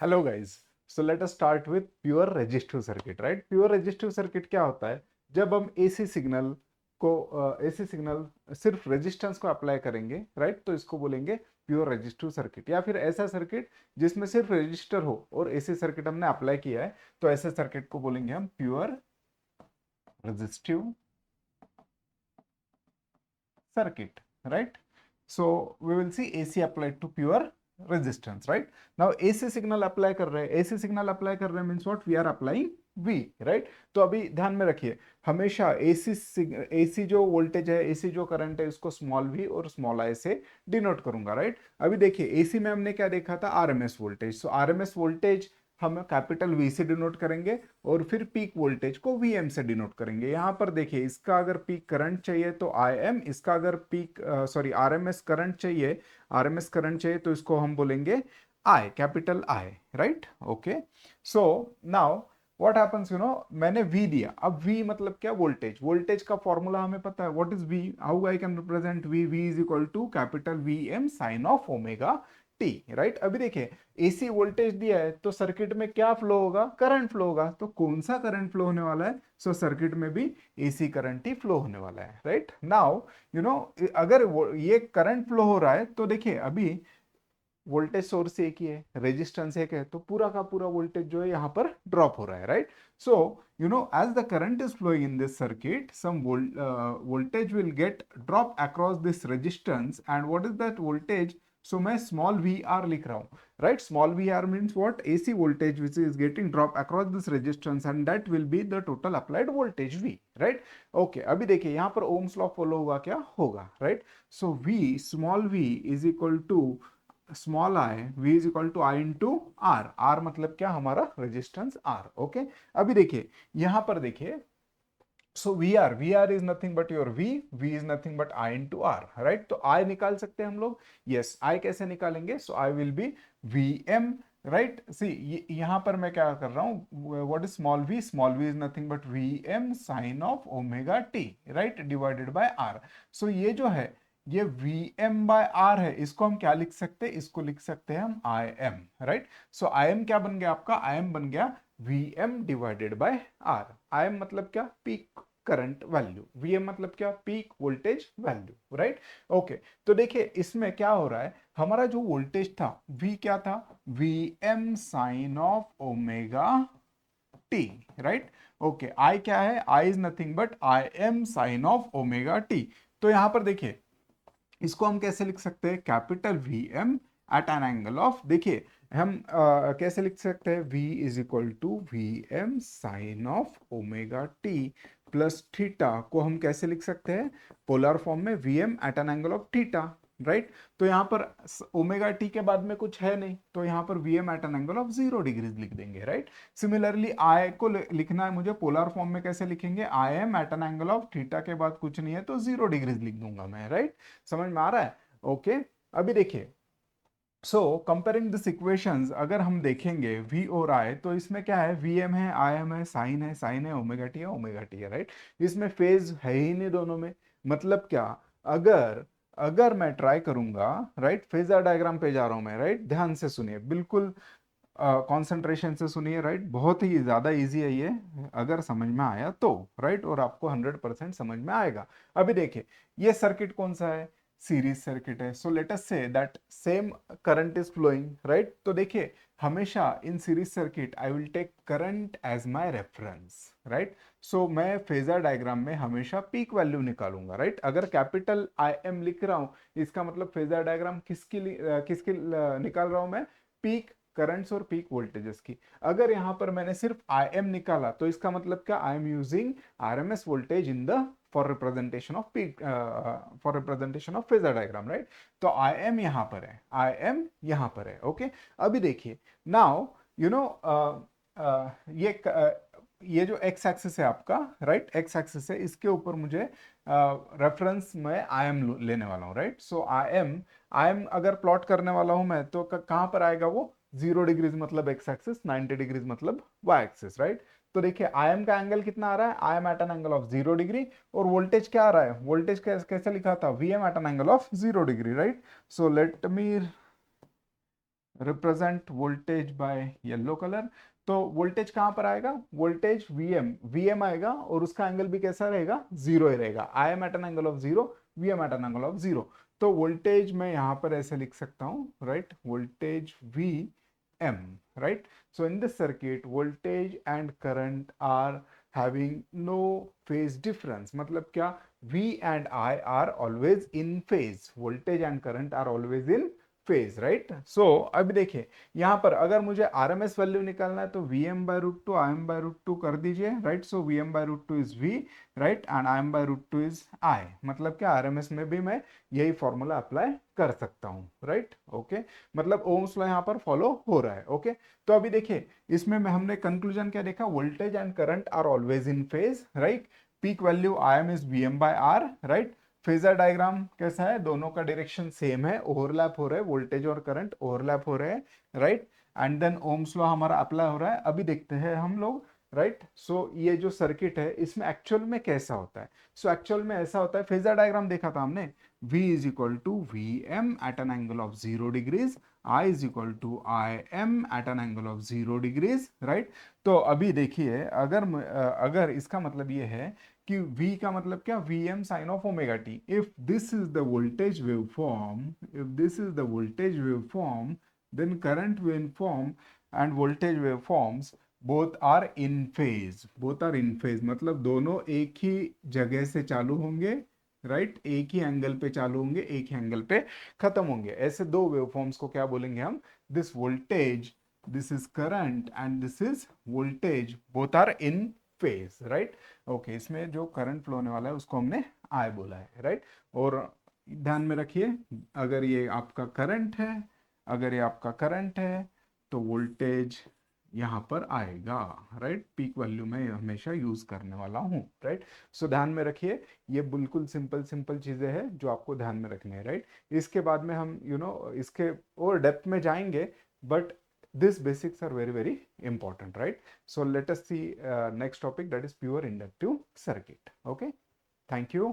Hello guys, so let us start with pure resistive circuit, right. Pure resistive circuit क्या होता है? जब हम एसी सिग्नल एसी सिग्नल सिर्फ रेजिस्टेंस को अप्लाई करेंगे, राइट, तो इसको बोलेंगे प्योर रेजिस्टिव सर्किट। या फिर ऐसा सर्किट जिसमें सिर्फ रेजिस्टर हो और एसी सर्किट हमने अप्लाई किया है, तो ऐसे सर्किट को बोलेंगे हम pure resistive circuit, right? So we will see AC applied to pure resistance, right? Now AC signal apply कर रहे हैं, AC signal apply कर रहे हैं means what? We are applying V, right? तो अभी ध्यान में रखिए, हमेशा AC जो वोल्टेज है, AC जो करंट है, इसको स्मॉल v और स्मॉल i से डिनोट करूंगा, राइट? अभी देखिए AC में हमने क्या देखा था? RMS voltage. So RMS voltage हम कैपिटल V से डिनोट करेंगे और फिर पीक वोल्टेज को Vm से डिनोट करेंगे। यहां पर देखिए, इसका अगर पीक करंट चाहिए तो Im, इसका अगर RMS करंट चाहिए, RMS करंट चाहिए तो इसको हम बोलेंगे I, capital I, right? Okay, so now what happens, मैंने V दिया। अब V मतलब क्या? वोल्टेज। वोल्टेज का फॉर्मूला हमें पता है। What is V? How I can represent V? V is equal to capital Vm sine of omega T, right. अभी देखिए, एसी वोल्टेज दिया है तो सर्किट में क्या फ्लो होगा? करंट फ्लो होगा। तो कौन सा करंट फ्लो होने वाला है? सो सर्किट में भी एसी करंट ही फ्लो होने वाला है, राइट। नाउ अगर ये करंट फ्लो हो रहा है तो देखिए, अभी वोल्टेज सोर्स एक ही है, रेजिस्टेंस एक है, तो पूरा का पूरा वोल्टेज जो है यहाँ पर ड्रॉप हो रहा है, right. So as the current is flowing in this circuit, some voltage will get drop across this resistance, and what is that voltage? So मैं small vr लिख रहा हूँ, right? Small vr means what? AC voltage which is getting drop across this resistance, and that will be the total applied voltage V, right? Okay, अभी देखिए यहाँ पर Ohm's law follow होगा, क्या होगा, right? So V, small v is equal to small I, v is equal to I into R. R मतलब क्या? हमारा रेजिस्टेंस आर। ओके, अभी देखिए यहां पर देखिए, so V R is nothing but your V is nothing but I into R, right. तो I निकाल सकते हैं हम लोग। यस, आई कैसे निकालेंगे? So I will be V M, right. See, यहां पर मैं क्या कर रहा हूं? What is small V? Small V is nothing but V M sine of omega T, right, divided by R. So ये जो है, ये वी एम बाय आर है। इसको हम क्या लिख सकते हैं? इसको लिख सकते हैं हम I M, right. So I M क्या बन गया आपका? आई एम बन गया V M divided by R. I M मतलब क्या? Peak current value. वीएम मतलब क्या? Peak voltage value, right. Okay, तो देखिए इसमें क्या हो रहा है, हमारा जो वोल्टेज था वी क्या था? V M sine of omega T, right. Okay, I क्या है? I is nothing but I M sine of omega T. तो यहां पर देखिए, इसको हम कैसे लिख सकते हैं? Capital V M at an angle of, देखिए हम कैसे लिख सकते हैं? v is equal to V M sine of omega t plus theta को हम कैसे लिख सकते हैं? पोलर फॉर्म में V M at an angle of theta, right. तो यहां पर ओमेगा टी के बाद में कुछ है नहीं, तो यहां पर V M at an angle of 0 degrees लिख देंगे, राइट। सिमिलरली आई को लिखना है मुझे पोलर फॉर्म में, कैसे लिखेंगे? I M at an angle of theta के बाद कुछ नहीं है तो 0 डिग्रीज लिख दूंगा मैं, राइट। समझ में आ रहा है? ओके, अभी देखिए, सो कंपेयरिंग दिस इक्वेशंस अगर हम देखेंगे v और i, तो इसमें क्या है? vm है, im है, साइन है, ओमेगा टी है, राइट। इसमें फेज है ही नहीं दोनों में। मतलब क्या? अगर अगर मैं ट्राई करूंगा, राइट, फेजर डायग्राम पे जा रहा हूं मैं, राइट, ध्यान से सुनिए, बिल्कुल कंसंट्रेशन से सुनिए, राइट। बहुत ही ज्यादा इजी है ये, अगर समझ में आया तो, राइट, और आपको 100% समझ में आएगा। अभी देखिए, ये सर्किट कौन सा है? सीरीज सर्किट है। सो let us say that same current is flowing, right. तो देखिए, हमेशा in series circuit I will take current as my reference, right. So मैं फेजर डायग्राम में हमेशा पीक वैल्यू निकालूंगा, राइट। अगर कैपिटल आई एम लिख रहा हूं, इसका मतलब फेजर डायग्राम किसकी निकाल रहा हूं मैं? पीक करंट्स और पीक वोल्टेजेस की। अगर यहां पर मैंने सिर्फ आई एम निकाला, तो इसका मतलब क्या? I am using RMS voltage in the for representation off peak, for representation of phasor diagram, right. तो आई एम यहां पर है, आई एम यहां पर है। ओके, अभी देखिए, नाउ यू नो ये जो एक्स एक्सिस है आपका, राइट, एक्स एक्सिस है, इसके ऊपर मुझे रेफरेंस में आई एम लेने वाला हूँ, राइट। सो आई एम अगर प्लॉट करने वाला हूं मैं, तो कहां पर आएगा वो? 0 डिग्रीज मतलब एक्स एक्सिस, 90 डिग्रीज मतलब वाई एक्सिस, राइट। तो देखिए, आई एम का एंगल कितना आ रहा है? I M at an angle of 0 degree. और वोल्टेज क्या आ रहा है? वोल्टेज कैसे लिखा था? V M at an angle of 0 degree, right. So let me represent voltage by yellow colour. तो वोल्टेज कहां पर आएगा, वोल्टेज वीएम आएगा और उसका एंगल भी कैसा रहेगा, जीरो ही रहेगा। I M at an angle of zero, VM at an angle of zero. तो वोल्टेज मैं यहां पर ऐसे लिख सकता हूं, right, voltage V M, right. So in this circuit voltage and current are having no phase difference. मतलब क्या, V and I are always in phase, voltage and current are always in phase, right? So अब देखिए यहाँ पर अगर मुझे RMS value निकालना है तो Vm by root 2 Im by root 2 कर दीजिए, right? So Vm by root 2 is V, right? And Im by root 2 is I। मतलब क्या, RMS में भी मैं यही फॉर्मूला अप्लाई कर सकता हूँ, right? Okay? मतलब ओम्स लॉ यहाँ पर फॉलो हो रहा है, okay? तो अभी देखिए इसमें हमने कंक्लूजन क्या देखा, voltage and current are always in phase, right. Peak value Im is Vm by R, right. Phasor diagram कैसा है, दोनों का डायरेक्शन सेम है, ओवरलैप हो रहा है, वोल्टेज और करंट ओवरलैप हो रहे हैं, right. And then Ohm's law हमारा अप्लाई हो रहा है। अभी देखते हैं हम लोग, राइट। सो ये जो सर्किट है इसमें एक्चुअल में कैसा होता है। सो एक्चुअल में ऐसा होता है, फेजर डायग्राम देखा था हमने, V is equal to V M at an angle of 0 degrees, I is equal to I M at an angle of 0 degrees, right. तो अभी देखिए अगर इसका मतलब ये है कि V का मतलब क्या, Vm sine of omega t. If this is the voltage wave form, if this is the voltage wave form, then current wave form and voltage wave forms both are in phase, both are in phase. मतलब दोनों एक ही जगह से चालू होंगे, right, एक ही angle पे चालू होंगे, एक ही एंगल पे खत्म होंगे। ऐसे दो वेवफॉर्म्स को क्या बोलेंगे हम, this voltage, this is current and this is voltage, both are in phase, right. Okay, इसमें जो करंट फ्लो होने वाला है उसको हमने आई बोला है, राइट। और ध्यान में रखिए, अगर ये आपका करंट है, अगर ये आपका करंट है तो वोल्टेज यहाँ पर आएगा, राइट। पीक वैल्यू में हमेशा यूज करने वाला हूँ, राइट। सो ध्यान में रखिए, ये बिल्कुल सिंपल सिंपल चीजें हैं जो आपको ध्यान में रखनी है, राइट। इसके बाद में हम इसके और डेप्थ में जाएंगे, but these basics are very very important, right? So let us see next topic, that is pure inductive circuit. Okay, thank you.